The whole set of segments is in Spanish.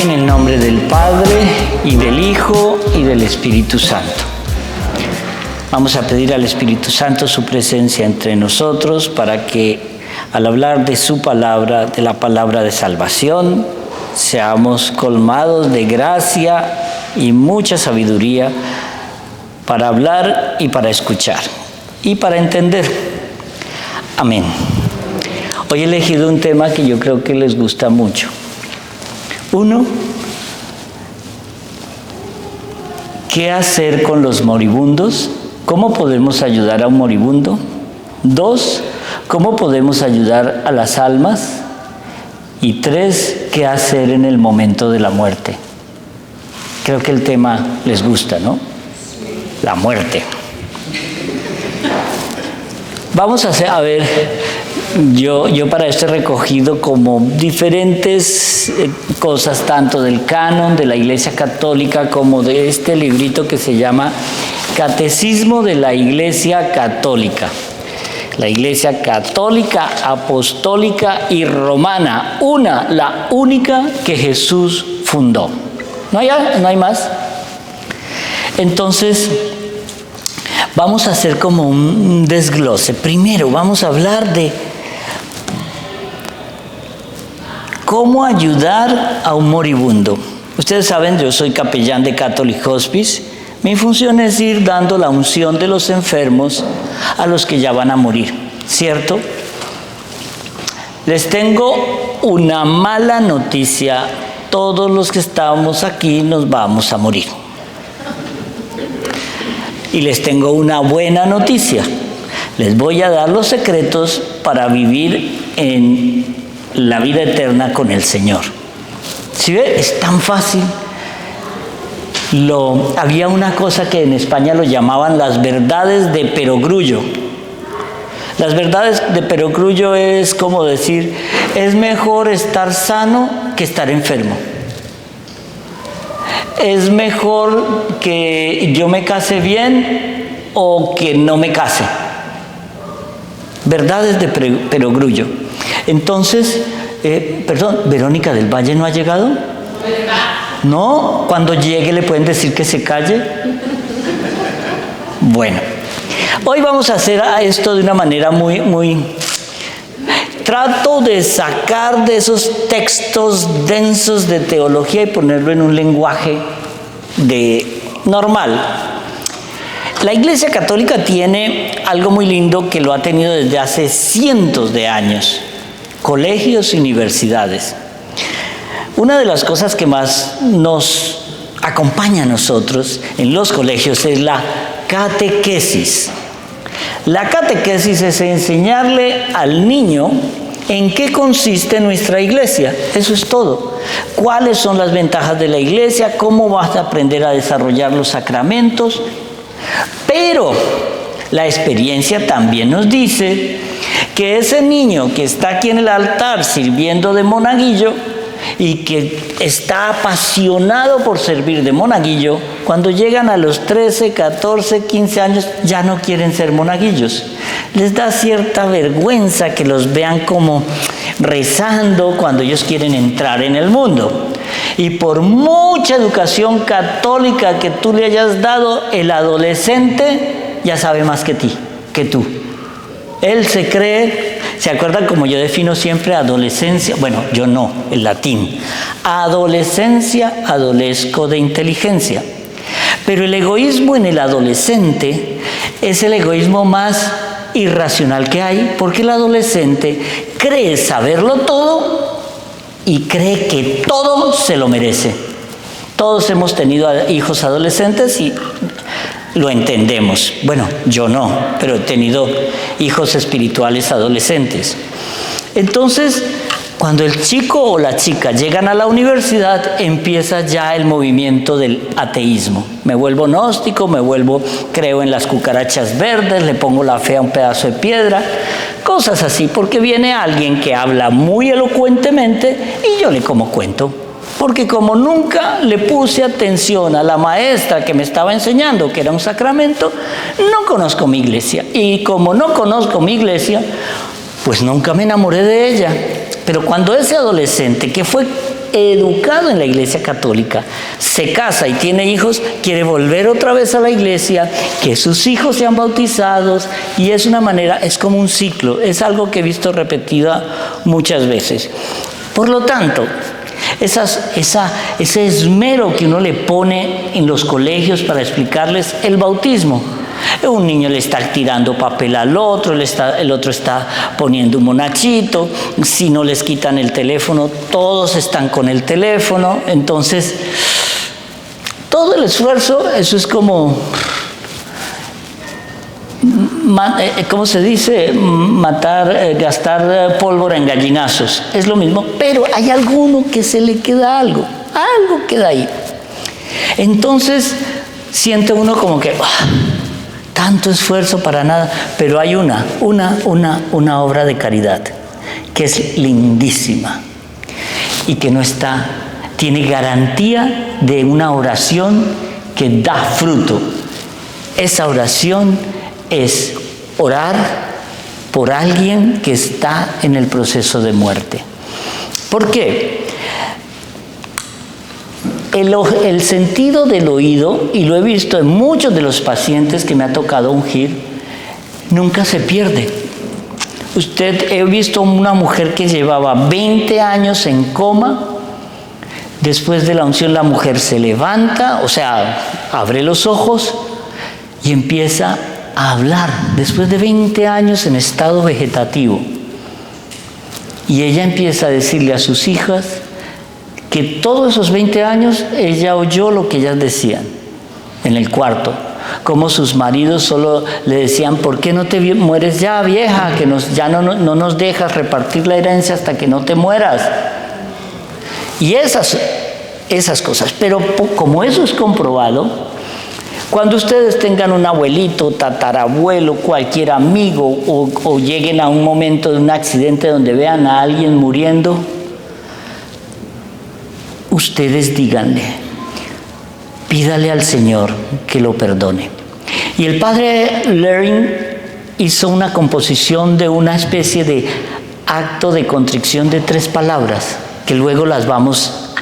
En el nombre del Padre, y del Hijo, y del Espíritu Santo. Vamos a pedir al Espíritu Santo su presencia entre nosotros para que al hablar de su palabra, de la palabra de salvación, seamos colmados de gracia y mucha sabiduría para hablar y para escuchar y para entender. Amén. Hoy he elegido un tema que yo creo que les gusta mucho. Uno, ¿qué hacer con los moribundos? ¿Cómo podemos ayudar a un moribundo? Dos, ¿cómo podemos ayudar a las almas? Y tres, ¿qué hacer en el momento de la muerte? Creo que el tema les gusta, ¿no? La muerte. Vamos a ver, yo para esto he recogido como diferentes cosas, tanto del canon de la Iglesia Católica como de este librito que se llama Catecismo de la Iglesia Católica. La Iglesia Católica, Apostólica y Romana, la única que Jesús fundó. ¿No hay más? Entonces, vamos a hacer como un desglose. Primero, vamos a hablar de cómo ayudar a un moribundo. Ustedes saben, yo soy capellán de Catholic Hospice. Mi función es ir dando la unción de los enfermos a los que ya van a morir, ¿cierto? Les tengo una mala noticia. Todos los que estamos aquí nos vamos a morir. Y les tengo una buena noticia. Les voy a dar los secretos para vivir en la vida eterna con el Señor. ¿Sí ve? Es tan fácil. Había una cosa que en España lo llamaban las verdades de perogrullo. Las verdades de perogrullo es como decir, es mejor estar sano que estar enfermo. Es mejor que yo me case bien o que no me case. Verdades de perogrullo. Entonces, ¿Verónica del Valle no ha llegado? ¿No? Cuando llegue le pueden decir que se calle. Bueno, hoy vamos a hacer esto de una manera muy... Trato de sacar de esos textos densos de teología y ponerlo en un lenguaje normal. La Iglesia Católica tiene algo muy lindo que lo ha tenido desde hace cientos de años: colegios y universidades. Una de las cosas que más nos acompaña a nosotros en los colegios es la catequesis. La catequesis es enseñarle al niño en qué consiste nuestra iglesia. Eso es todo. ¿Cuáles son las ventajas de la iglesia? ¿Cómo vas a aprender a desarrollar los sacramentos? Pero la experiencia también nos dice que ese niño que está aquí en el altar sirviendo de monaguillo y que está apasionado por servir de monaguillo, cuando llegan a los 13, 14, 15 años ya no quieren ser monaguillos. Les da cierta vergüenza que los vean como rezando cuando ellos quieren entrar en el mundo. Y por mucha educación católica que tú le hayas dado, el adolescente ya sabe más que tú. Él se cree, ¿se acuerdan como yo defino siempre adolescencia? Bueno, yo no, el latín. Adolescencia, adolesco de inteligencia. Pero el egoísmo en el adolescente es el egoísmo más irracional que hay, porque el adolescente cree saberlo todo y cree que todo se lo merece. Todos hemos tenido hijos adolescentes y lo entendemos. Bueno, yo no, pero he tenido hijos espirituales adolescentes. Entonces, cuando el chico o la chica llegan a la universidad, empieza ya el movimiento del ateísmo. Me vuelvo gnóstico, creo en las cucarachas verdes, le pongo la fe a un pedazo de piedra, cosas así, porque viene alguien que habla muy elocuentemente y yo le como cuento. Porque como nunca le puse atención a la maestra que me estaba enseñando que era un sacramento, no conozco mi iglesia. Y como no conozco mi iglesia, pues nunca me enamoré de ella. Pero cuando ese adolescente que fue educado en la Iglesia Católica, se casa y tiene hijos, quiere volver otra vez a la iglesia, que sus hijos sean bautizados, y es una manera, es como un ciclo, es algo que he visto repetida muchas veces. Por lo tanto, ese esmero que uno le pone en los colegios para explicarles el bautismo. Un niño le está tirando papel al otro, el otro está poniendo un monachito, si no les quitan el teléfono, todos están con el teléfono. Entonces, todo el esfuerzo, eso es como, ¿cómo se dice? Gastar pólvora en gallinazos. Es lo mismo, pero hay alguno que se le queda algo queda ahí. Entonces, siente uno como que tanto esfuerzo para nada, pero hay una obra de caridad que es lindísima y que tiene garantía de una oración que da fruto. Esa oración es orar por alguien que está en el proceso de muerte. ¿Por qué? El sentido del oído, y lo he visto en muchos de los pacientes que me ha tocado ungir, nunca se pierde. He visto una mujer que llevaba 20 años en coma. Después de la unción, la mujer se levanta, o sea, abre los ojos y empieza a hablar, después de 20 años en estado vegetativo. Y ella empieza a decirle a sus hijas que todos esos 20 años ella oyó lo que ellas decían en el cuarto, como sus maridos solo le decían: ¿por qué no te mueres ya, vieja? Que ya no nos dejas repartir la herencia hasta que no te mueras. Y esas cosas. Pero como eso es comprobado, cuando ustedes tengan un abuelito, tatarabuelo, cualquier amigo, o lleguen a un momento de un accidente donde vean a alguien muriendo, ustedes díganle, pídale al Señor que lo perdone. Y el padre Lering hizo una composición de una especie de acto de contrición de 3 palabras, que luego las vamos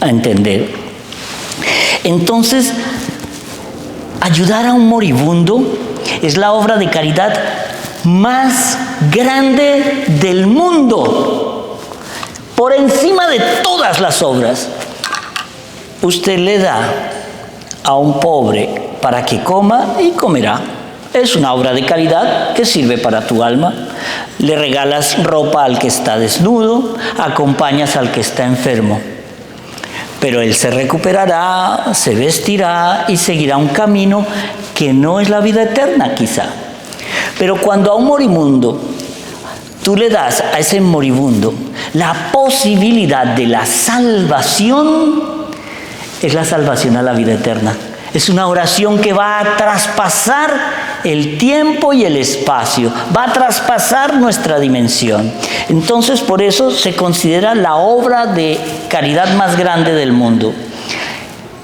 a entender. Entonces, ayudar a un moribundo es la obra de caridad más grande del mundo. Por encima de todas las obras. Usted le da a un pobre para que coma y comerá. Es una obra de caridad que sirve para tu alma. Le regalas ropa al que está desnudo, acompañas al que está enfermo. Pero él se recuperará, se vestirá y seguirá un camino que no es la vida eterna, quizá. Pero cuando a un moribundo tú le das a ese moribundo la posibilidad de la salvación, es la salvación a la vida eterna. Es una oración que va a traspasar el tiempo y el espacio, va a traspasar nuestra dimensión. Entonces, por eso se considera la obra de caridad más grande del mundo.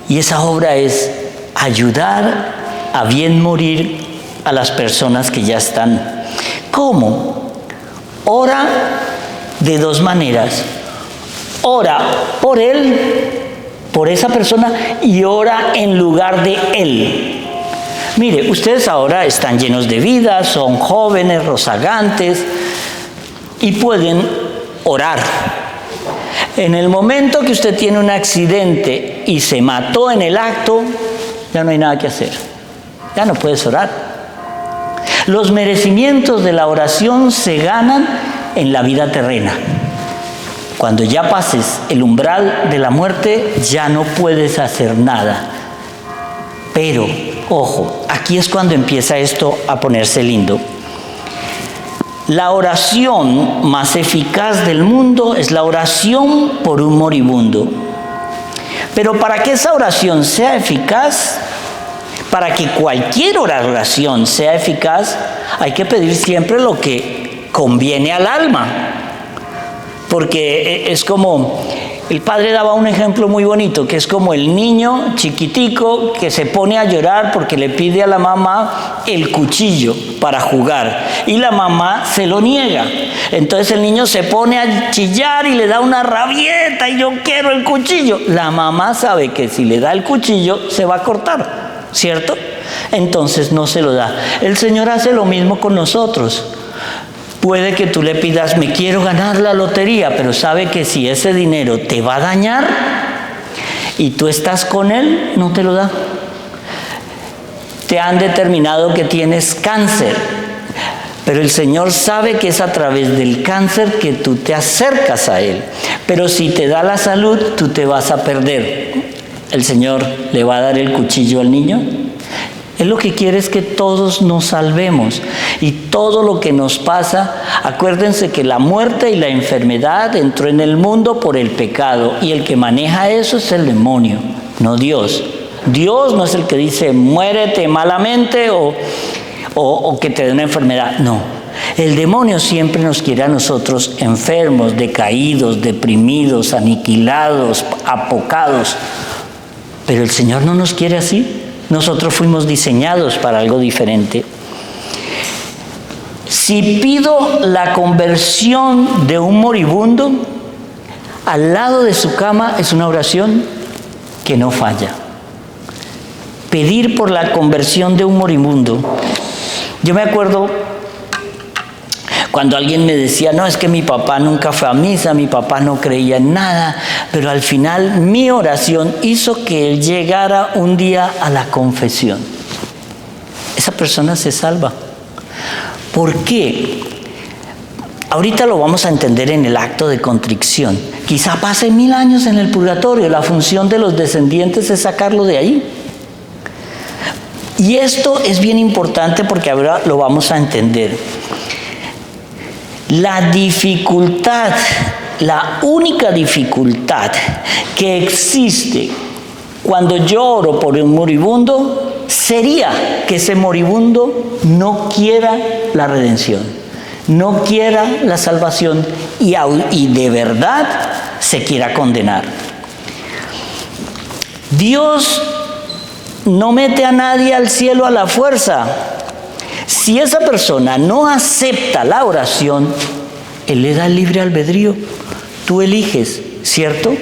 Y esa obra es ayudar a bien morir a las personas que ya están. ¿Cómo? Ora de 2 maneras. Ora por él, por esa persona, y ora en lugar de él. Mire, ustedes ahora están llenos de vida, son jóvenes, rozagantes, y pueden orar. En el momento que usted tiene un accidente y se mató en el acto, ya no hay nada que hacer. Ya no puedes orar. Los merecimientos de la oración se ganan en la vida terrena. Cuando ya pases el umbral de la muerte, ya no puedes hacer nada. Pero, ojo, aquí es cuando empieza esto a ponerse lindo. La oración más eficaz del mundo es la oración por un moribundo. Pero para que esa oración sea eficaz, para que cualquier oración sea eficaz, hay que pedir siempre lo que conviene al alma. Porque es como El padre daba un ejemplo muy bonito, que es como el niño chiquitico que se pone a llorar porque le pide a la mamá el cuchillo para jugar y la mamá se lo niega. Entonces el niño se pone a chillar y le da una rabieta y yo quiero el cuchillo. La mamá sabe que si le da el cuchillo se va a cortar, ¿cierto? Entonces no se lo da. El Señor hace lo mismo con nosotros. Puede que tú le pidas, me quiero ganar la lotería, pero sabe que si ese dinero te va a dañar y tú estás con él, no te lo da. Te han determinado que tienes cáncer, pero el Señor sabe que es a través del cáncer que tú te acercas a Él. Pero si te da la salud, tú te vas a perder. ¿El Señor le va a dar el cuchillo al niño? Él lo que quiere es que todos nos salvemos y todo lo que nos pasa, acuérdense que la muerte y la enfermedad entró en el mundo por el pecado y el que maneja eso es el demonio, no Dios. Dios no es el que dice muérete malamente o que te dé una enfermedad, no. El demonio siempre nos quiere a nosotros enfermos, decaídos, deprimidos, aniquilados, apocados, pero el Señor no nos quiere así. Nosotros fuimos diseñados para algo diferente. Si pido la conversión de un moribundo, al lado de su cama es una oración que no falla. Pedir por la conversión de un moribundo. Yo me acuerdo cuando alguien me decía, no, es que mi papá nunca fue a misa, mi papá no creía en nada, pero al final mi oración hizo que él llegara un día a la confesión. Esa persona se salva. ¿Por qué? Ahorita lo vamos a entender en el acto de contrición. Quizá pase 1000 años en el purgatorio, la función de los descendientes es sacarlo de ahí. Y esto es bien importante porque ahora lo vamos a entender. La dificultad, la única dificultad que existe cuando yo oro por un moribundo sería que ese moribundo no quiera la redención, no quiera la salvación y de verdad se quiera condenar. Dios no mete a nadie al cielo a la fuerza. Si esa persona no acepta la oración, Él le da libre albedrío. Tú eliges, ¿cierto?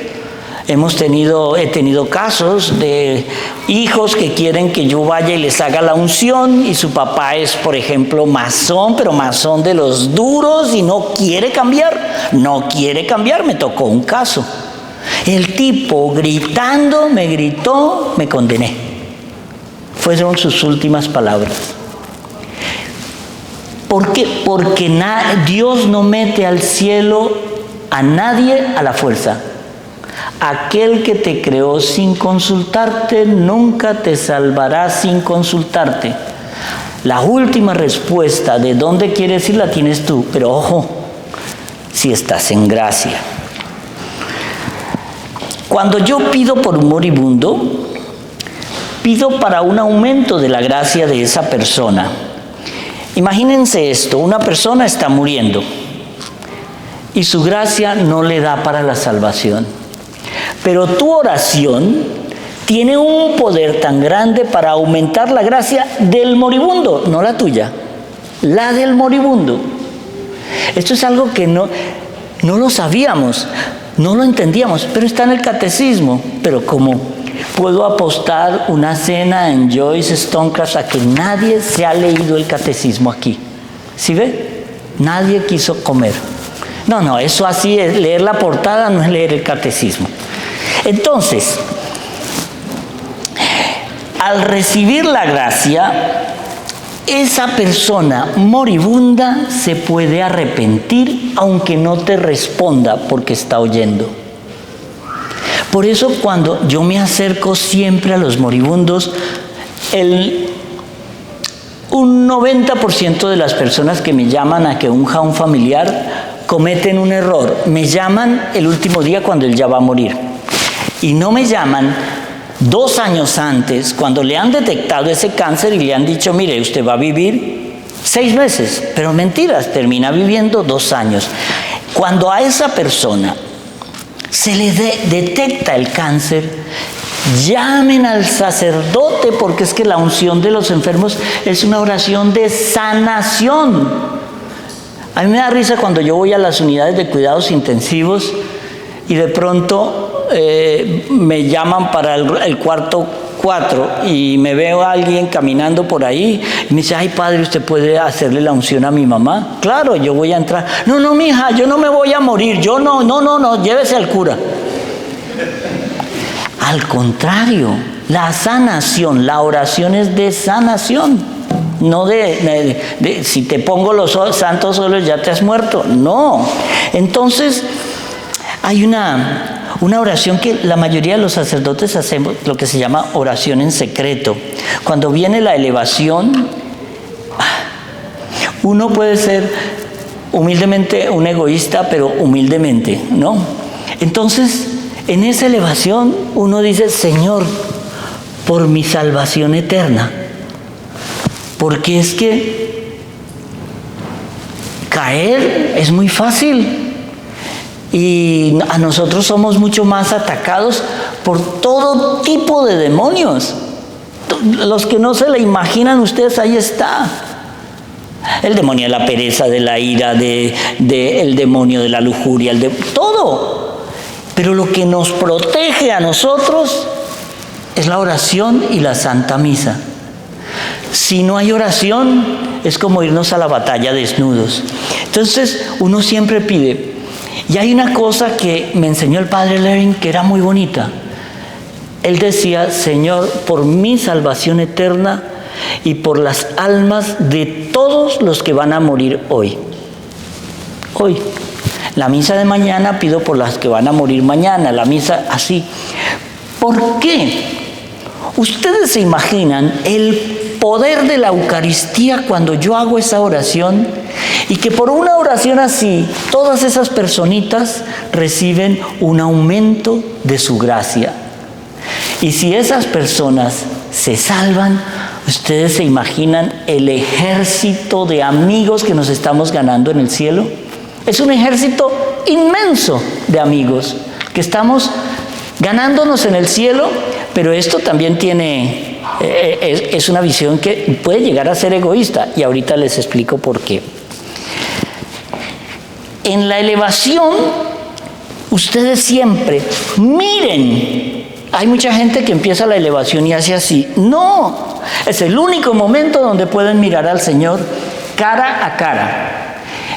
He tenido casos de hijos que quieren que yo vaya y les haga la unción y su papá es, por ejemplo, masón, pero masón de los duros y no quiere cambiar. No quiere cambiar, me tocó un caso. El tipo gritando, me gritó, me condené. Fueron sus últimas palabras. ¿Por qué? Porque Dios no mete al cielo a nadie a la fuerza. Aquel que te creó sin consultarte, nunca te salvará sin consultarte. La última respuesta de dónde quieres ir la tienes tú, pero ojo, si estás en gracia. Cuando yo pido por un moribundo, pido para un aumento de la gracia de esa persona. Imagínense esto, una persona está muriendo y su gracia no le da para la salvación. Pero tu oración tiene un poder tan grande para aumentar la gracia del moribundo, no la tuya, la del moribundo. Esto es algo que no lo sabíamos, no lo entendíamos, pero está en el catecismo. Pero como puedo apostar una cena en Joyce Stonecraft a que nadie se ha leído el catecismo aquí. ¿Sí ve? Nadie quiso comer. No, eso así es, leer la portada no es leer el catecismo. Entonces, al recibir la gracia, esa persona moribunda se puede arrepentir aunque no te responda porque está oyendo. Por eso cuando yo me acerco siempre a los moribundos, un 90% de las personas que me llaman a que unja a un familiar cometen un error. Me llaman el último día cuando él ya va a morir. Y no me llaman 2 años antes, cuando le han detectado ese cáncer y le han dicho, mire, usted va a vivir 6 meses. Pero mentiras, termina viviendo 2 años. Cuando a esa persona se le detecta el cáncer, llamen al sacerdote, porque es que la unción de los enfermos es una oración de sanación. A mí me da risa cuando yo voy a las unidades de cuidados intensivos y de pronto me llaman para el cuarto 4 y me veo a alguien caminando por ahí y me dice, ay padre, ¿usted puede hacerle la unción a mi mamá? Claro, yo voy a entrar. No, mija, yo no me voy a morir, yo no, llévese al cura. Al contrario, la sanación, la oración es de sanación, no de si te pongo los santos solos ya te has muerto, no. Entonces, hay una oración que la mayoría de los sacerdotes hacemos, lo que se llama oración en secreto. Cuando viene la elevación, uno puede ser humildemente un egoísta, pero humildemente, ¿no? Entonces, en esa elevación uno dice, Señor, por mi salvación eterna, porque es que caer es muy fácil y a nosotros somos mucho más atacados por todo tipo de demonios. Los que no se le imaginan ustedes, ahí está. El demonio de la pereza, de la ira, el demonio de la lujuria, todo. Pero lo que nos protege a nosotros es la oración y la Santa Misa. Si no hay oración, es como irnos a la batalla desnudos. Entonces, uno siempre pide. Y hay una cosa que me enseñó el padre Lering que era muy bonita. Él decía, Señor, por mi salvación eterna y por las almas de todos los que van a morir hoy. Hoy. La misa de mañana pido por las que van a morir mañana, la misa así. ¿Por qué? Ustedes se imaginan el poder de la Eucaristía cuando yo hago esa oración y que por una oración así todas esas personitas reciben un aumento de su gracia. Y si esas personas se salvan, ustedes se imaginan el ejército de amigos que nos estamos ganando en el cielo. Es un ejército inmenso de amigos que estamos ganándonos en el cielo, pero esto también es una visión que puede llegar a ser egoísta y ahorita les explico por qué. En la elevación, ustedes siempre miren. Hay mucha gente que empieza la elevación y hace así. No, es el único momento donde pueden mirar al Señor cara a cara.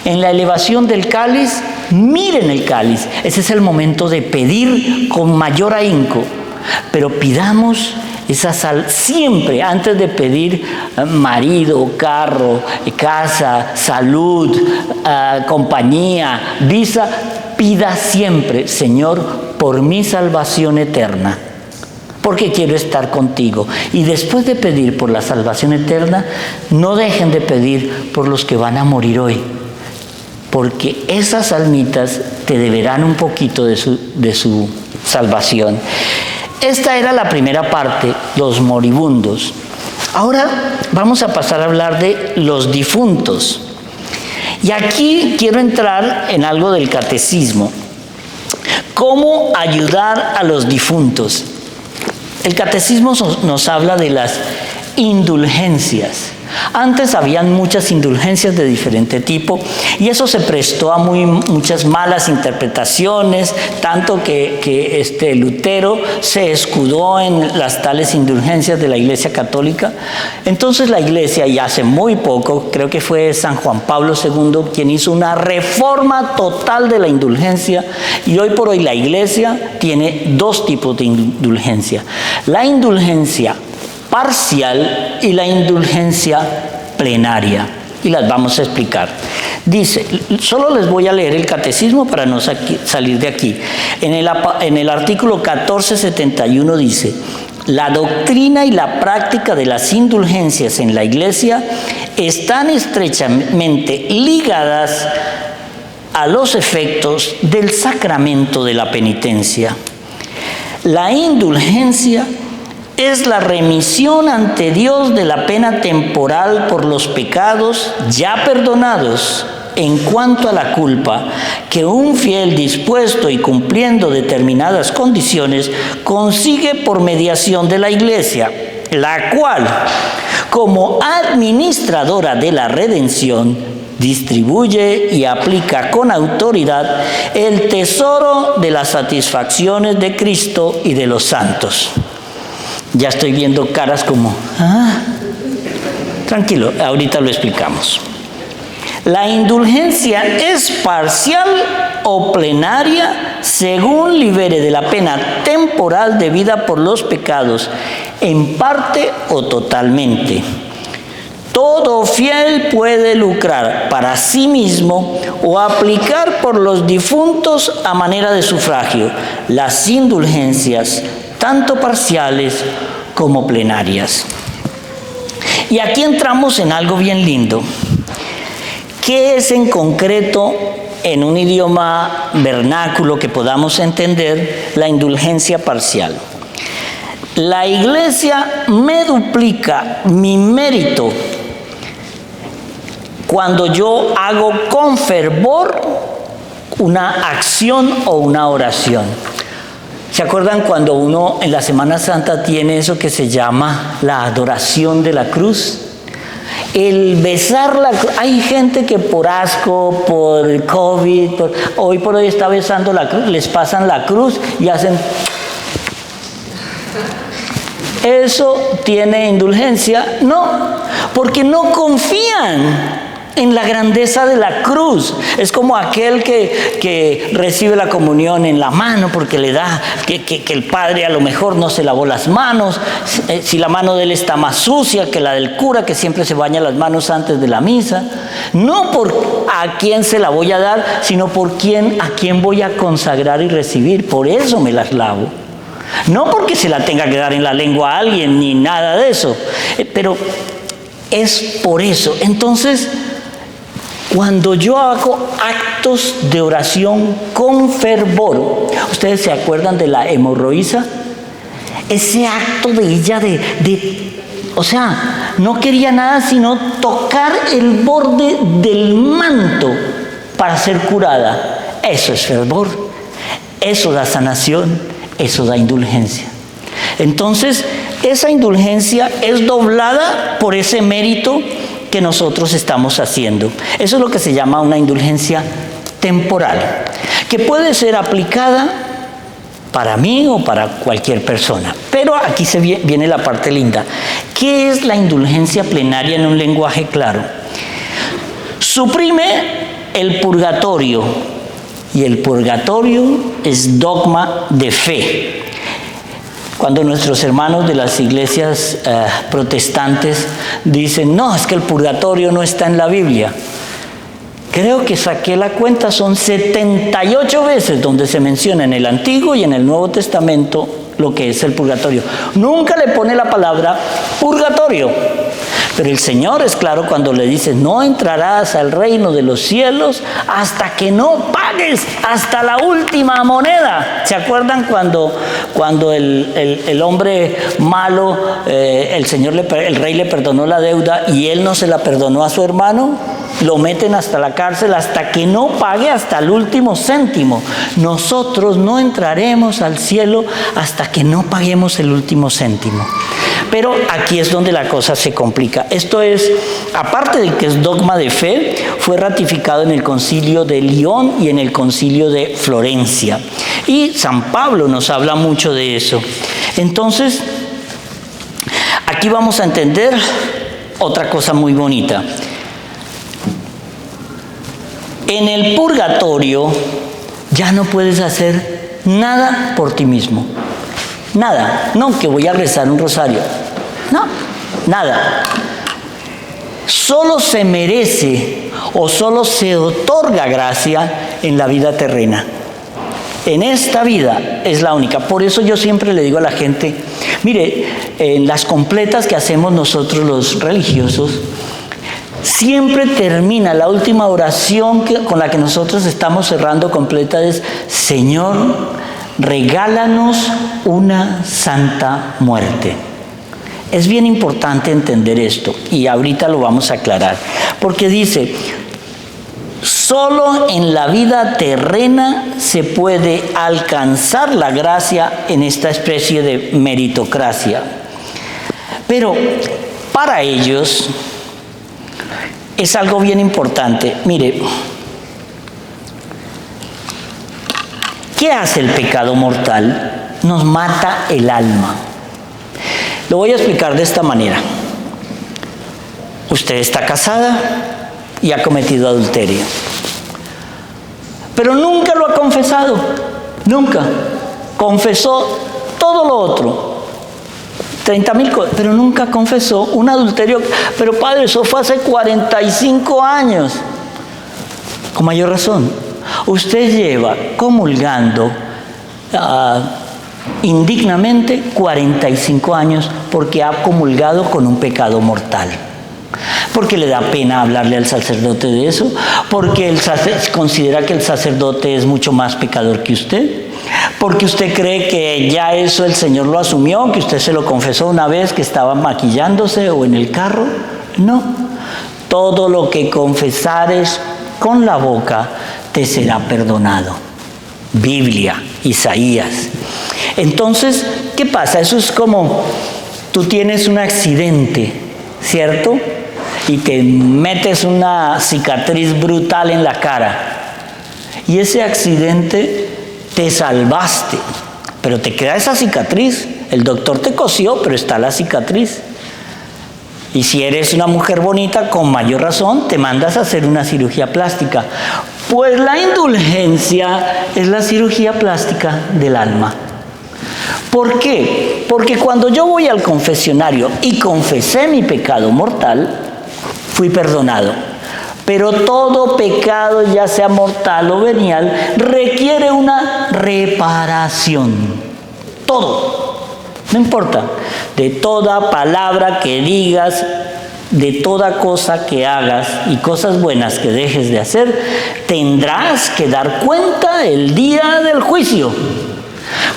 En la elevación del cáliz, miren el cáliz. Ese es el momento de pedir con mayor ahínco. Pero pidamos esa siempre, antes de pedir marido, carro, casa, salud, compañía, visa, pida siempre, Señor, por mi salvación eterna, porque quiero estar contigo. Y después de pedir por la salvación eterna, no dejen de pedir por los que van a morir hoy, porque esas almitas te deberán un poquito de su salvación. Esta era la primera parte, los moribundos. Ahora vamos a pasar a hablar de los difuntos. Y aquí quiero entrar en algo del catecismo. ¿Cómo ayudar a los difuntos? El catecismo nos habla de las indulgencias. Antes habían muchas indulgencias de diferente tipo y eso se prestó a muchas malas interpretaciones, tanto que Lutero se escudó en las tales indulgencias de la Iglesia Católica. Entonces la Iglesia, y hace muy poco, creo que fue San Juan Pablo II quien hizo una reforma total de la indulgencia, y hoy por hoy la Iglesia tiene dos tipos de indulgencia: la indulgencia parcial y la indulgencia plenaria, y las vamos a explicar. Dice, solo les voy a leer el catecismo para no salir de aquí. En el artículo 1471 dice: la doctrina y la práctica de las indulgencias en la Iglesia están estrechamente ligadas a los efectos del sacramento de la penitencia. La indulgencia es la remisión ante Dios de la pena temporal por los pecados ya perdonados en cuanto a la culpa que un fiel dispuesto y cumpliendo determinadas condiciones consigue por mediación de la Iglesia, la cual, como administradora de la redención, distribuye y aplica con autoridad el tesoro de las satisfacciones de Cristo y de los santos. Ya estoy viendo caras como, tranquilo, ahorita lo explicamos. La indulgencia es parcial o plenaria según libere de la pena temporal debida por los pecados, en parte o totalmente. Todo fiel puede lucrar para sí mismo o aplicar por los difuntos a manera de sufragio las indulgencias, tanto parciales como plenarias. Y aquí entramos en algo bien lindo. ¿Qué es en concreto, en un idioma vernáculo que podamos entender, la indulgencia parcial? La Iglesia me duplica mi mérito cuando yo hago con fervor una acción o una oración. ¿Se acuerdan cuando uno en la Semana Santa tiene eso que se llama la adoración de la cruz? El besar la cruz. Hay gente que por asco, por COVID, hoy por hoy está besando la cruz, les pasan la cruz y hacen... ¿Eso tiene indulgencia? No, porque no confían en la grandeza de la cruz. Es como aquel que recibe la comunión en la mano porque le da que el padre a lo mejor no se lavó las manos, si la mano de él está más sucia que la del cura que siempre se baña las manos antes de la misa. No por a quién se la voy a dar, sino por a quién voy a consagrar y recibir. Por eso me las lavo. No porque se la tenga que dar en la lengua a alguien ni nada de eso, pero es por eso. Entonces, cuando yo hago actos de oración con fervor, ¿ustedes se acuerdan de la hemorroísa? Ese acto de ella o sea, no quería nada sino tocar el borde del manto para ser curada. Eso es fervor, eso da sanación, eso da indulgencia. Entonces, esa indulgencia es doblada por ese mérito que nosotros estamos haciendo. Eso es lo que se llama una indulgencia temporal, que puede ser aplicada para mí o para cualquier persona. Pero aquí viene la parte linda. ¿Qué es la indulgencia plenaria en un lenguaje claro? Suprime el purgatorio, y el purgatorio es dogma de fe. Cuando nuestros hermanos de las iglesias protestantes dicen, no, es que el purgatorio no está en la Biblia. Creo que saqué la cuenta, son 78 veces donde se menciona en el Antiguo y en el Nuevo Testamento lo que es el purgatorio. Nunca le pone la palabra purgatorio. Pero el Señor es claro cuando le dice, no entrarás al reino de los cielos hasta que no pagues hasta la última moneda. ¿Se acuerdan cuando el hombre malo, el rey le perdonó la deuda y él no se la perdonó a su hermano? Lo meten hasta la cárcel hasta que no pague hasta el último céntimo. Nosotros no entraremos al cielo hasta que no paguemos el último céntimo. Pero aquí es donde la cosa se complica. Esto es, aparte de que es dogma de fe, fue ratificado en el Concilio de León y en el Concilio de Florencia. Y San Pablo nos habla mucho de eso. Entonces, aquí vamos a entender otra cosa muy bonita. En el purgatorio ya no puedes hacer nada por ti mismo. Nada. No, que voy a rezar un rosario. No, nada. Solo se merece o solo se otorga gracia en la vida terrena. En esta vida es la única. Por eso yo siempre le digo a la gente, mire, en las completas que hacemos nosotros los religiosos, siempre termina la última oración con la que nosotros estamos cerrando completa es, Señor, regálanos una santa muerte. Es bien importante entender esto y ahorita lo vamos a aclarar, porque dice, Solo en la vida terrena se puede alcanzar la gracia en esta especie de meritocracia. Pero para ellos es algo bien importante. Mire, ¿qué hace el pecado mortal? Nos mata el alma. Lo voy a explicar de esta manera. Usted está casada y ha cometido adulterio, pero nunca lo ha confesado, nunca. Confesó todo lo otro, 30,000 cosas, pero nunca confesó un adulterio. Pero padre, eso fue hace 45 años. Con mayor razón, usted lleva comulgando indignamente 45 años porque ha comulgado con un pecado mortal. Porque le da pena hablarle al sacerdote de eso, porque él considera que el sacerdote es mucho más pecador que usted, porque usted cree que ya eso el Señor lo asumió, que usted se lo confesó una vez que estaba maquillándose o en el carro. No, todo lo que confesares con la boca te será perdonado. Biblia, Isaías. Entonces, ¿qué pasa? Eso es como tú tienes un accidente, ¿cierto? Y te metes una cicatriz brutal en la cara. Y ese accidente te salvaste, pero te queda esa cicatriz. El doctor te cosió, pero está la cicatriz. Y si eres una mujer bonita, con mayor razón, te mandas a hacer una cirugía plástica. Pues la indulgencia es la cirugía plástica del alma. ¿Por qué? Porque cuando yo voy al confesionario y confesé mi pecado mortal, fui perdonado. Pero todo pecado, ya sea mortal o venial, requiere una reparación. Todo. No importa. De toda palabra que digas, de toda cosa que hagas y cosas buenas que dejes de hacer, tendrás que dar cuenta el día del juicio.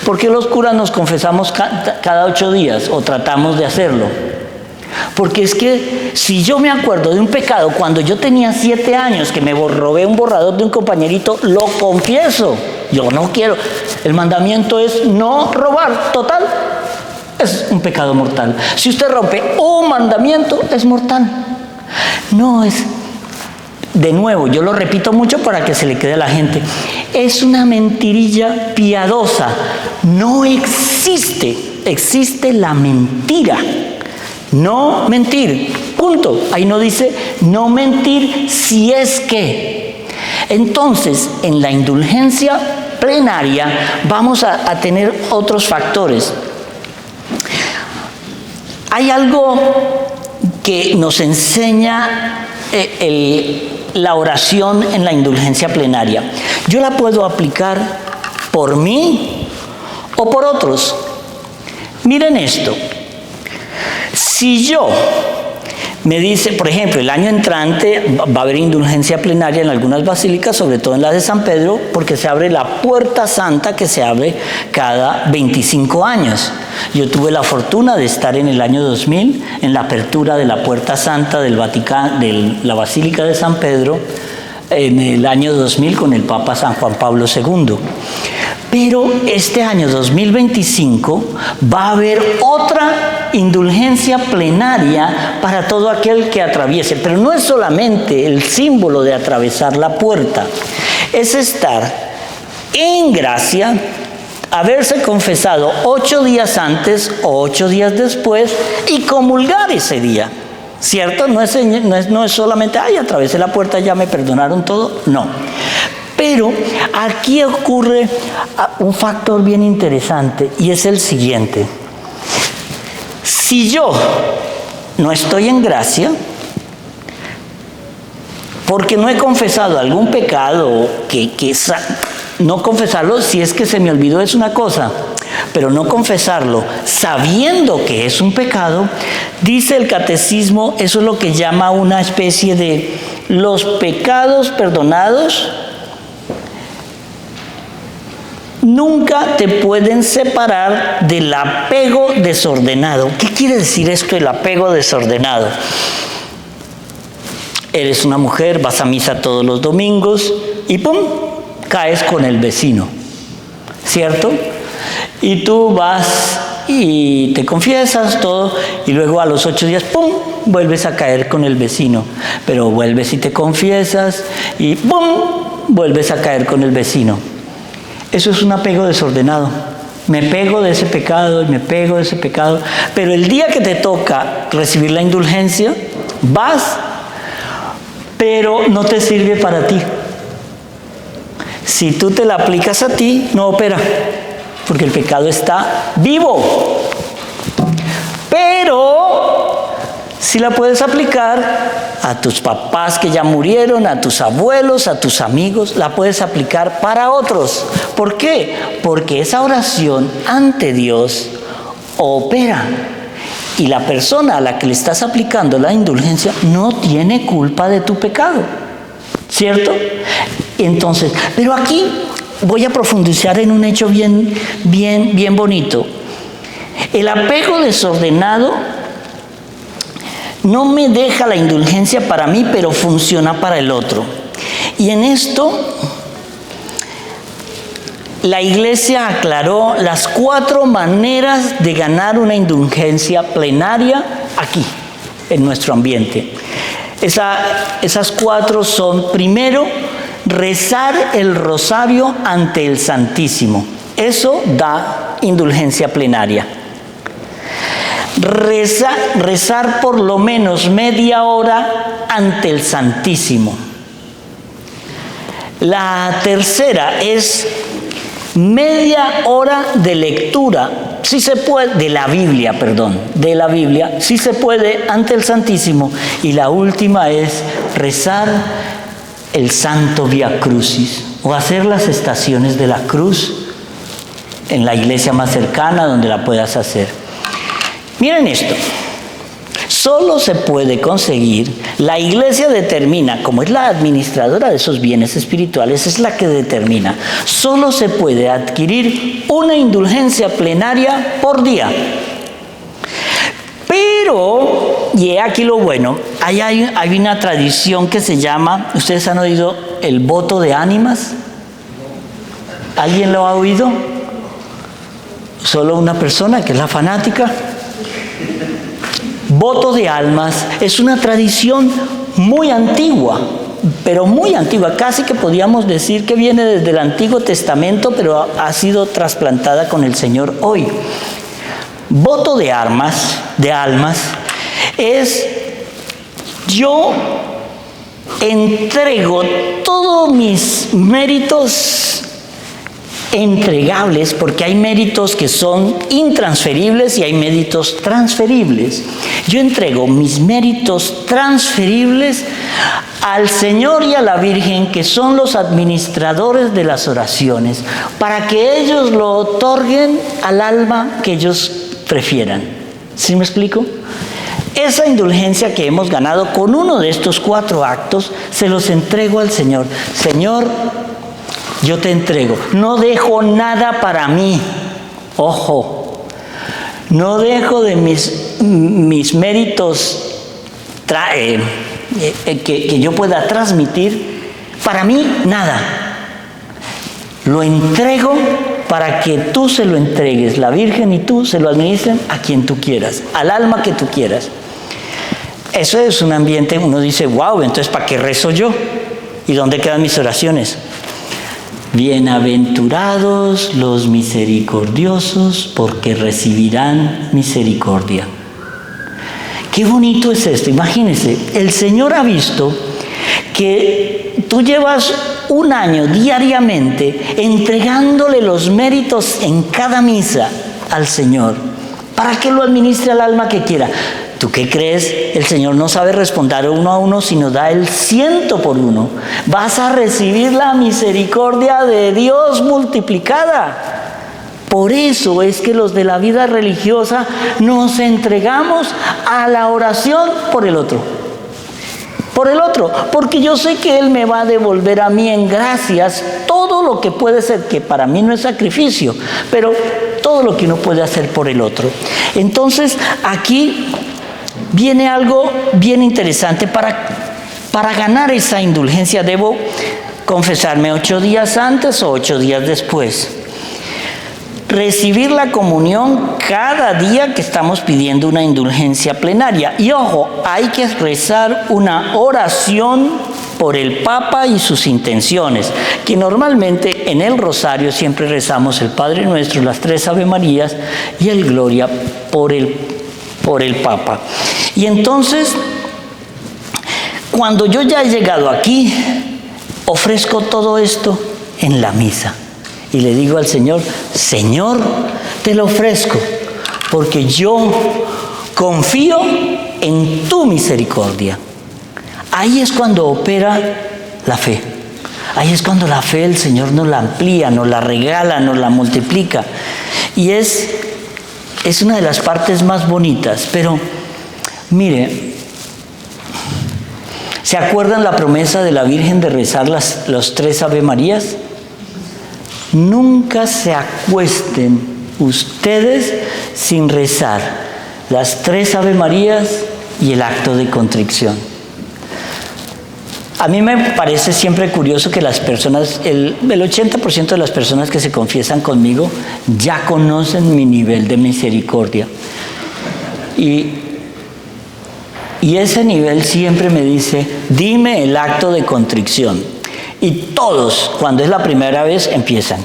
¿Por qué los curas nos confesamos cada 8 días o tratamos de hacerlo? Porque es que si yo me acuerdo de un pecado cuando yo tenía 7 años, que me robé un borrador de un compañerito, lo confieso. Yo no quiero. El mandamiento es no robar. Total, es un pecado mortal. Si usted rompe un mandamiento, es mortal. No es... De nuevo, yo lo repito mucho para que se le quede a la gente. Es una mentirilla piadosa. No existe. Existe la mentira. No mentir, punto. Ahí no dice no mentir si es que. Entonces, en la indulgencia plenaria vamos a tener otros factores. Hay algo que nos enseña la oración en la indulgencia plenaria. Yo la puedo aplicar por mí o por otros. Miren esto. Si yo me dice, por ejemplo, el año entrante va a haber indulgencia plenaria en algunas basílicas, sobre todo en la de San Pedro, porque se abre la puerta santa que se abre cada 25 años. Yo tuve la fortuna de estar en el año 2000 en la apertura de la puerta santa del Vaticano, de la Basílica de San Pedro, en el año 2000 con el Papa San Juan Pablo II. Pero este año 2025 va a haber otra indulgencia plenaria para todo aquel que atraviese. Pero no es solamente el símbolo de atravesar la puerta, es estar en gracia, haberse confesado 8 días antes o 8 días después y comulgar ese día. ¿Cierto? No es solamente, ay, atravesé la puerta, ya me perdonaron todo. No. Pero aquí ocurre un factor bien interesante y es el siguiente. Si yo no estoy en gracia, porque no he confesado algún pecado, no confesarlo si es que se me olvidó es una cosa, pero no confesarlo sabiendo que es un pecado, dice el catecismo, eso es lo que llama una especie de los pecados perdonados nunca te pueden separar del apego desordenado. ¿Qué quiere decir esto del apego desordenado? Eres una mujer, vas a misa todos los domingos y ¡pum!, caes con el vecino, ¿cierto? Y tú vas y te confiesas todo y luego a los 8 días, ¡pum!, vuelves a caer con el vecino. Pero vuelves y te confiesas y ¡pum!, vuelves a caer con el vecino. Eso es un apego desordenado. Me pego de ese pecado y me pego de ese pecado. Pero el día que te toca recibir la indulgencia, vas, pero no te sirve para ti. Si tú te la aplicas a ti, no opera, porque el pecado está vivo. Pero si la puedes aplicar a tus papás que ya murieron, a tus abuelos, a tus amigos, la puedes aplicar para otros. ¿Por qué? Porque esa oración ante Dios opera. Y la persona a la que le estás aplicando la indulgencia no tiene culpa de tu pecado, ¿cierto? Entonces, pero aquí voy a profundizar en un hecho bien bonito. El apego desordenado no me deja la indulgencia para mí, pero funciona para el otro. Y en esto, la Iglesia aclaró las 4 maneras de ganar una indulgencia plenaria aquí, en nuestro ambiente. Esas 4 son: primero, rezar el rosario ante el Santísimo. Eso da indulgencia plenaria. Rezar por lo menos media hora ante el Santísimo. La tercera es media hora de lectura, si se puede, de la Biblia, si se puede, ante el Santísimo. Y la última es rezar el Santo Vía Crucis, o hacer las estaciones de la cruz en la iglesia más cercana donde la puedas hacer. Miren esto, solo se puede conseguir, la Iglesia determina, como es la administradora de esos bienes espirituales, es la que determina, solo se puede adquirir una indulgencia plenaria por día. Pero, y he aquí lo bueno, hay una tradición que se llama, ¿ustedes han oído el voto de ánimas? ¿Alguien lo ha oído? Solo una persona, que es la fanática. Voto de almas es una tradición muy antigua, pero muy antigua, casi que podríamos decir que viene desde el Antiguo Testamento, pero ha sido trasplantada con el Señor hoy. Voto de almas es: yo entrego todos mis méritos entregables, porque hay méritos que son intransferibles y hay méritos transferibles. Yo entrego mis méritos transferibles al Señor y a la Virgen, que son los administradores de las oraciones, para que ellos lo otorguen al alma que ellos prefieran. ¿Sí me explico? Esa indulgencia que hemos ganado con uno de estos 4 actos, se los entrego al Señor. Señor, yo te entrego, no dejo nada para mí, ojo, no dejo de mis méritos que yo pueda transmitir, para mí nada, lo entrego para que tú se lo entregues, la Virgen y tú se lo administren a quien tú quieras, al alma que tú quieras. Eso es un ambiente, uno dice, wow, entonces ¿para qué rezo yo? ¿Y dónde quedan mis oraciones? Bienaventurados los misericordiosos, porque recibirán misericordia. Qué bonito es esto. Imagínense, el Señor ha visto que tú llevas un año diariamente entregándole los méritos en cada misa al Señor, para que lo administre al alma que quiera. ¿Tú qué crees? El Señor no sabe responder uno a uno, sino da el 100 por 1. Vas a recibir la misericordia de Dios multiplicada. Por eso es que los de la vida religiosa nos entregamos a la oración por el otro. Porque yo sé que Él me va a devolver a mí en gracias todo lo que puede ser, que para mí no es sacrificio, pero todo lo que uno puede hacer por el otro. Entonces, aquí viene algo bien interesante para Para ganar esa indulgencia debo confesarme 8 días antes o 8 días después. Recibir la comunión cada día que estamos pidiendo una indulgencia plenaria. Y ojo, hay que rezar una oración por el Papa y sus intenciones, que normalmente en el rosario siempre rezamos el Padre Nuestro, las 3 Ave Marías y el Gloria por el Papa. Y entonces, cuando yo ya he llegado aquí, ofrezco todo esto en la misa. Y le digo al Señor, Señor, te lo ofrezco, porque yo confío en tu misericordia. Ahí es cuando opera la fe. Ahí es cuando la fe el Señor nos la amplía, nos la regala, nos la multiplica. Y es una de las partes más bonitas. Pero, mire, ¿se acuerdan la promesa de la Virgen de rezar los 3 Ave Marías? Nunca se acuesten ustedes sin rezar las 3 Ave Marías y el acto de contrición. A mí me parece siempre curioso que las personas, el 80% de las personas que se confiesan conmigo ya conocen mi nivel de misericordia. Y ese nivel siempre me dice, dime el acto de contrición. Y todos, cuando es la primera vez, empiezan.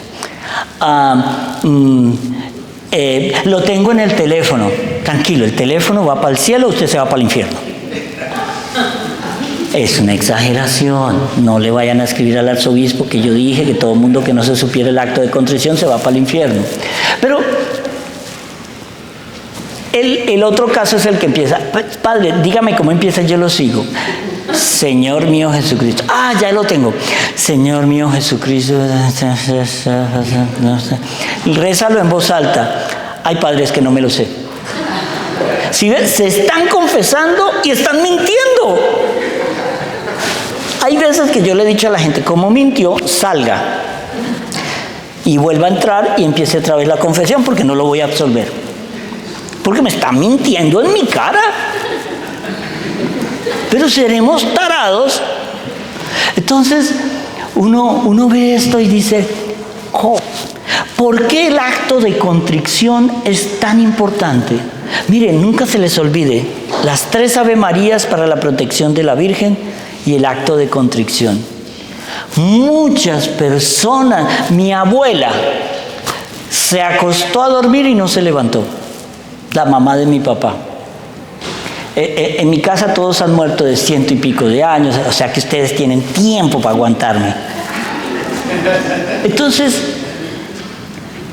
Lo tengo en el teléfono. Tranquilo, el teléfono va para el cielo, usted se va para el infierno. Es una exageración. No le vayan a escribir al arzobispo que yo dije que todo el mundo que no se supiera el acto de contrición se va para el infierno. Pero el otro caso es el que empieza. Padre, dígame cómo empieza, yo lo sigo. Señor mío Jesucristo. Ya lo tengo. Señor mío Jesucristo. Rézalo en voz alta. Ay, padre, es que no me lo sé. ¿Sí ves? Se están confesando y están mintiendo. Hay veces que yo le he dicho a la gente, como mintió, salga. Y vuelva a entrar y empiece otra vez la confesión porque no lo voy a absolver. Porque me está mintiendo en mi cara. Pero seremos tarados. Entonces, uno ve esto y dice, ¿por qué el acto de contrición es tan importante? Miren, nunca se les olvide las 3 Ave Marías para la protección de la Virgen y el acto de contrición. Muchas personas, mi abuela se acostó a dormir y no se levantó, la mamá de mi papá. En mi casa todos han muerto de 100 y pico de años, o sea que ustedes tienen tiempo para aguantarme. Entonces,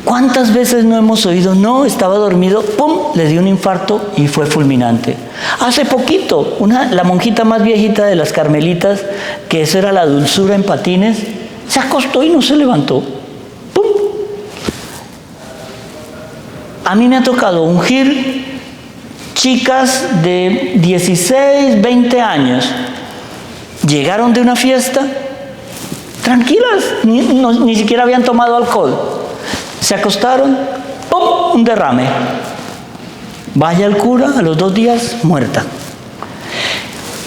¿cuántas veces no hemos oído? No, estaba dormido, ¡pum!, le dio un infarto y fue fulminante. Hace poquito, la monjita más viejita de las carmelitas, que eso era la dulzura en patines, se acostó y no se levantó. ¡Pum! A mí me ha tocado ungir chicas de 16, 20 años. Llegaron de una fiesta tranquilas, ni siquiera habían tomado alcohol. Se acostaron, ¡pum!, un derrame. Vaya el cura, a los 2 días, muerta.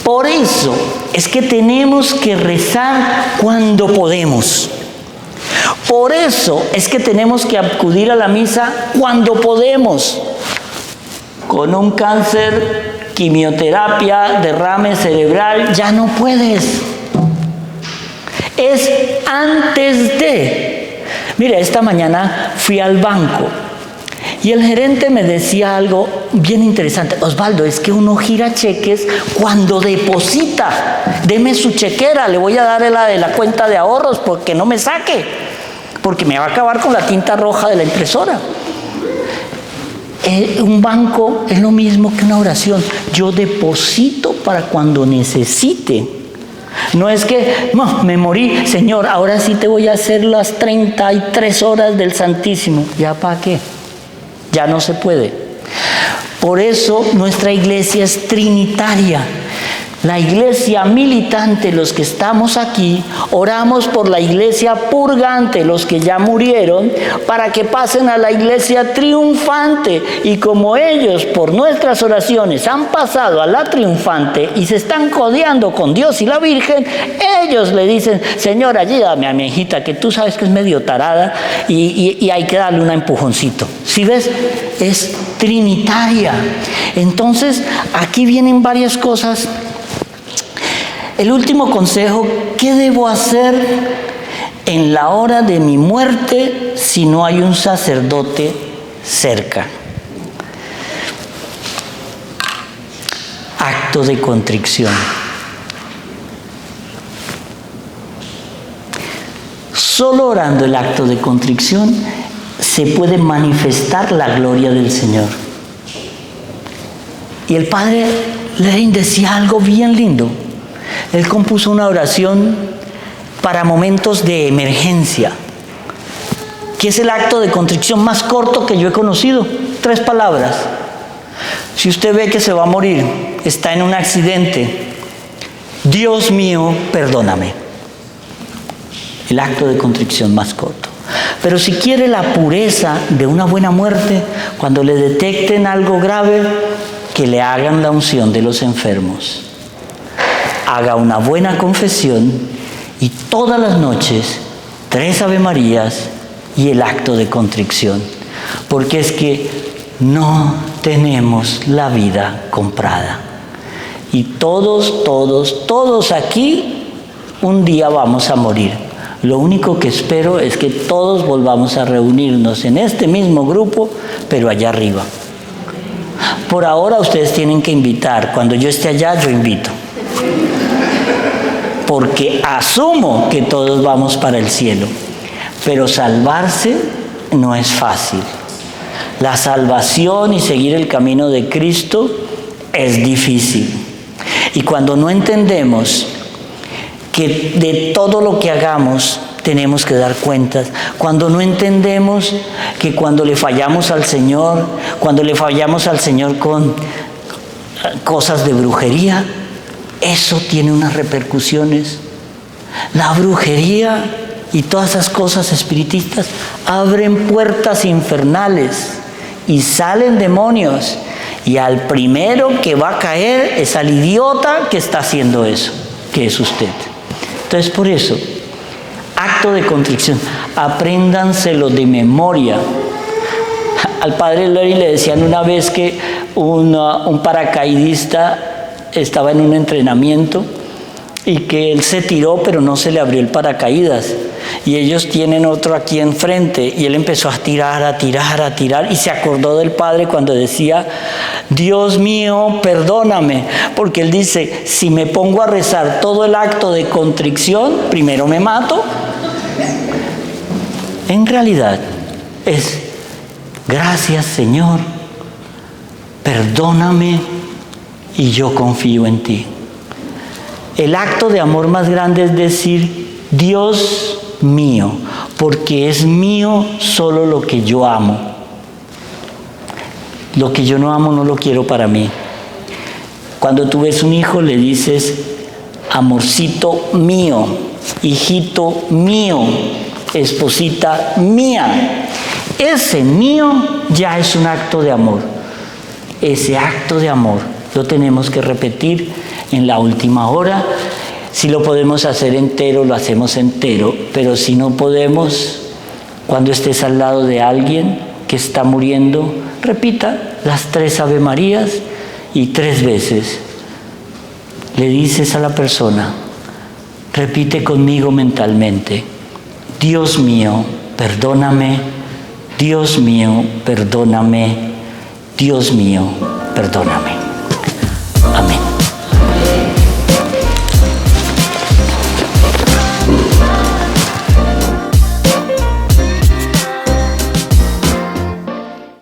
Por eso es que tenemos que rezar cuando podemos. Por eso es que tenemos que acudir a la misa cuando podemos. Con un cáncer, quimioterapia, derrame cerebral, ya no puedes. Es antes de. Mira, esta mañana fui al banco y el gerente me decía algo bien interesante. Osvaldo, es que uno gira cheques cuando deposita. Deme su chequera, le voy a dar la de la cuenta de ahorros porque no me saque, porque me va a acabar con la tinta roja de la impresora. Un banco es lo mismo que una oración. Yo deposito para cuando necesite. No es que, no, me morí, Señor, ahora sí te voy a hacer las 33 horas del Santísimo. ¿Ya para qué? Ya no se puede. Por eso nuestra iglesia es trinitaria. La iglesia militante, los que estamos aquí, oramos por la iglesia purgante, los que ya murieron, para que pasen a la iglesia triunfante. Y como ellos, por nuestras oraciones, han pasado a la triunfante y se están codeando con Dios y la Virgen, ellos le dicen: Señor, ayúdame a mi hijita, que tú sabes que es medio tarada y hay que darle un empujoncito. ¿Sí ves? Es trinitaria. Entonces, aquí vienen varias cosas. El último consejo: ¿qué debo hacer en la hora de mi muerte si no hay un sacerdote cerca? Acto de contrición. Solo orando el acto de contrición se puede manifestar la gloria del Señor. Y el Padre Lane decía algo bien lindo. Él compuso una oración para momentos de emergencia, que es el acto de contrición más corto que yo he conocido. 3 palabras. Si usted ve que se va a morir, está en un accidente: Dios mío, perdóname. El acto de contrición más corto. Pero si quiere la pureza de una buena muerte, cuando le detecten algo grave, que le hagan la unción de los enfermos. Haga una buena confesión y todas las noches 3 Ave Marías y el acto de contrición. Porque es que no tenemos la vida comprada. Y todos aquí un día vamos a morir. Lo único que espero es que todos volvamos a reunirnos en este mismo grupo, pero allá arriba. Por ahora ustedes tienen que invitar. Cuando yo esté allá, yo invito. Porque asumo que todos vamos para el cielo. Pero salvarse no es fácil. La salvación y seguir el camino de Cristo es difícil. Y cuando no entendemos que de todo lo que hagamos tenemos que dar cuentas, cuando no entendemos que cuando le fallamos al Señor con cosas de brujería, eso tiene unas repercusiones. La brujería y todas esas cosas espiritistas abren puertas infernales y salen demonios, y al primero que va a caer es al idiota que está haciendo eso, que es usted. Entonces, por eso, acto de contrición, apréndanselo de memoria. Al padre Lori le decían una vez que un paracaidista estaba en un entrenamiento y que él se tiró, pero no se le abrió el paracaídas. Y ellos tienen otro aquí enfrente, y él empezó a tirar, y se acordó del padre cuando decía: Dios mío, perdóname, porque él dice: si me pongo a rezar todo el acto de contrición, primero me mato. En realidad es: gracias, Señor, perdóname y yo confío en ti. El acto de amor más grande es decir: Dios mío, porque es mío solo lo que yo amo. Lo que yo no amo no lo quiero para mí. Cuando tú ves un hijo, le dices: amorcito mío, hijito mío, esposita mía. Ese mío ya es un acto de amor. Ese acto de amor lo tenemos que repetir en la última hora. Si lo podemos hacer entero, lo hacemos entero, pero si no podemos, cuando estés al lado de alguien que está muriendo, repita las 3 Ave Marías y 3 veces le dices a la persona, repite conmigo mentalmente: Dios mío, perdóname, Dios mío, perdóname, Dios mío, perdóname.